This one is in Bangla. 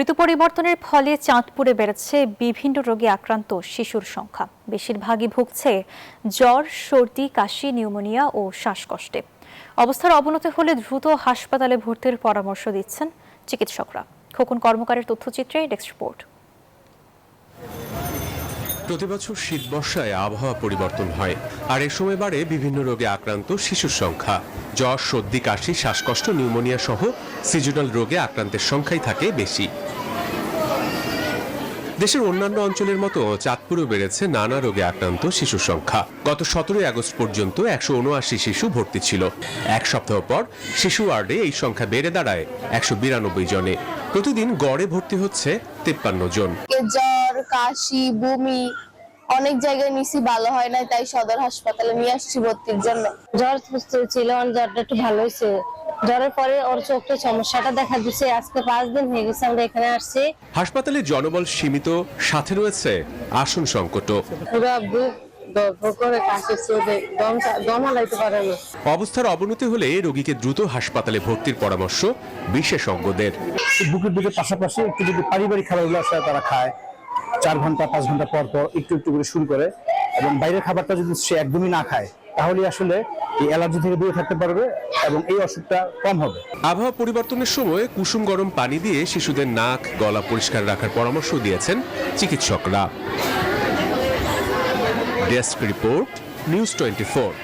ঋতু পরিবর্তনের ফলে চাঁদপুরে বেড়েছে বিভিন্ন রোগে আক্রান্ত শিশুর সংখ্যা। বেশিরভাগই ভুগছে জ্বর, সর্দি, কাশি, নিউমোনিয়া ও শ্বাসকষ্টে। অবস্থার অবনতি হলে দ্রুত হাসপাতালে ভর্তির পরামর্শ দিচ্ছেন চিকিৎসকরা। খোকন কর্মকারের তথ্যচিত্রে ডেস্ক রিপোর্ট। প্রতিবছর শীত বর্ষায় আবহাওয়া পরিবর্তন হয়, আর এ সময় বাড়ে বিভিন্ন রোগে আক্রান্ত শিশুর সংখ্যা। জ্বর, সর্দি, কাশি, শ্বাসকষ্ট, নিউমোনিয়া সহ সিজনাল রোগে আক্রান্তের সংখ্যাই থাকে বেশি। দেশের অন্যান্য অঞ্চলের মতো চাঁদপুরেও বেড়েছে নানা রোগে আক্রান্ত শিশুর সংখ্যা। গত 17 আগস্ট পর্যন্ত 179 শিশু ভর্তি ছিল। এক সপ্তাহ পর শিশু ওয়ার্ডে এই সংখ্যা বেড়ে দাঁড়ায় 192 জনে। প্রতিদিন গড়ে ভর্তি হচ্ছে 53 জন। জ্বর, কাশি, বমি অনেক জায়গায় নিছি, ভালো হয় না, তাই সদর হাসপাতালে নিয়ে আসছি ভর্তির জন্য। জ্বর ছিল, জ্বরটা একটু ভালো হয়েছে। জ্বরের পরে ওর চোখের সমস্যাটা দেখা দিচ্ছে। আজকে 5 দিন হয়ে গেছে আমরা এখানে আসছি। হাসপাতালে জনবল সীমিত, সাথে রয়েছে আসন সংকটও। অবস্থার অবনতি হলে রোগীকে দ্রুত হাসপাতালে ভর্তির পরামর্শ বিশেষজ্ঞদের। বুকের দিকের পাশাপাশি একটু যদি পারিবারিক খাবারগুলো আছে তারা খায়, 4 ঘন্টা 5 ঘন্টা পর পর একটু একটু করে শুরু করে, এবং বাইরের খাবারটা যদি সে একদমই না খায় তাহলে আসলে এই অ্যালার্জি থেকে দূরে থাকতে পারবে এবং এই অসুখটা কম হবে। আবহাওয়া পরিবর্তনের সময় কুসুম গরম পানি দিয়ে শিশুদের নাক, গলা পরিষ্কার রাখার পরামর্শ দিয়েছেন চিকিৎসকরা। Desk report, news 24।